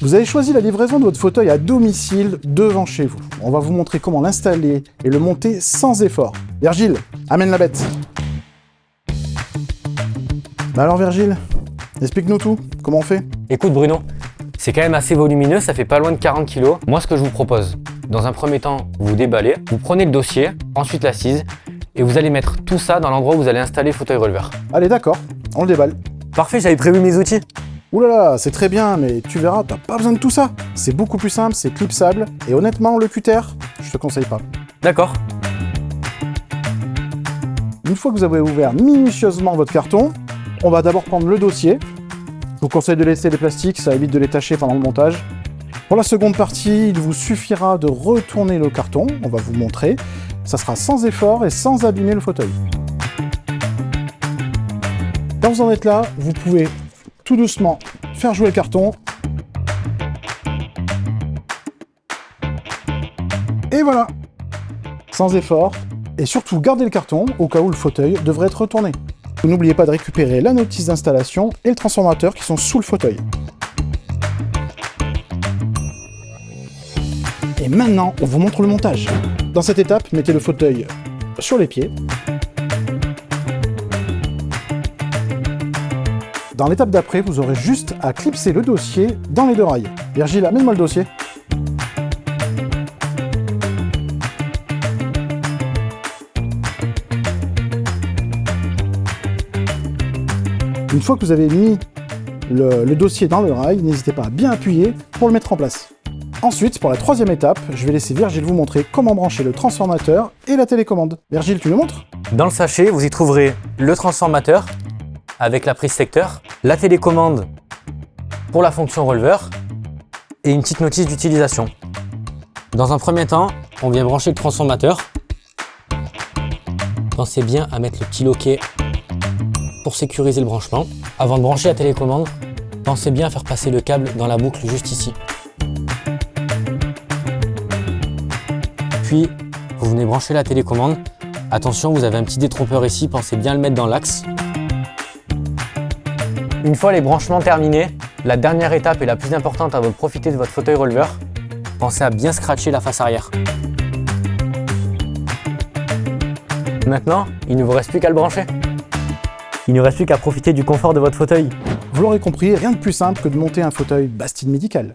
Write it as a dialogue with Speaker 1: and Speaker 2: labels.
Speaker 1: Vous avez choisi la livraison de votre fauteuil à domicile devant chez vous. On va vous montrer comment l'installer et le monter sans effort. Virgile, amène la bête. Bah alors Virgile, explique-nous tout, comment on fait?
Speaker 2: Écoute Bruno, c'est quand même assez volumineux, ça fait pas loin de 40 kg. Moi ce que je vous propose, dans un premier temps, vous déballez, vous prenez le dossier, ensuite l'assise, et vous allez mettre tout ça dans l'endroit où vous allez installer le fauteuil releveur.
Speaker 1: Allez d'accord, on le déballe.
Speaker 2: Parfait, j'avais prévu mes outils.
Speaker 1: Ouh là là, c'est très bien, mais tu verras, t'as pas besoin de tout ça. C'est beaucoup plus simple, c'est clipsable, et honnêtement, le cutter, je te conseille pas.
Speaker 2: D'accord.
Speaker 1: Une fois que vous avez ouvert minutieusement votre carton, on va d'abord prendre le dossier. Je vous conseille de laisser les plastiques, ça évite de les tacher pendant le montage. Pour la seconde partie, il vous suffira de retourner le carton, on va vous montrer. Ça sera sans effort et sans abîmer le fauteuil. Quand vous en êtes là, vous pouvez tout doucement faire jouer le carton. Et voilà, sans effort. Et surtout, gardez le carton au cas où le fauteuil devrait être retourné. N'oubliez pas de récupérer la notice d'installation et le transformateur qui sont sous le fauteuil. Et maintenant, on vous montre le montage. Dans cette étape, mettez le fauteuil sur les pieds. Dans l'étape d'après, vous aurez juste à clipser le dossier dans les deux rails. Virgile, amène-moi le dossier. Une fois que vous avez mis le dossier dans le rail, n'hésitez pas à bien appuyer pour le mettre en place. Ensuite, pour la troisième étape, je vais laisser Virgile vous montrer comment brancher le transformateur et la télécommande. Virgile, tu le montres?
Speaker 2: Dans le sachet, vous y trouverez le transformateur avec la prise secteur, la télécommande pour la fonction releveur et une petite notice d'utilisation. Dans un premier temps, on vient brancher le transformateur. Pensez bien à mettre le petit loquet pour sécuriser le branchement. Avant de brancher la télécommande, pensez bien à faire passer le câble dans la boucle juste ici. Puis, vous venez brancher la télécommande. Attention, vous avez un petit détrompeur ici, pensez bien à le mettre dans l'axe. Une fois les branchements terminés, la dernière étape et la plus importante avant de profiter de votre fauteuil releveur, pensez à bien scratcher la face arrière. Maintenant, il ne vous reste plus qu'à le brancher. Il ne reste plus qu'à profiter du confort de votre fauteuil.
Speaker 1: Vous l'aurez compris, rien de plus simple que de monter un fauteuil Bastide Médical.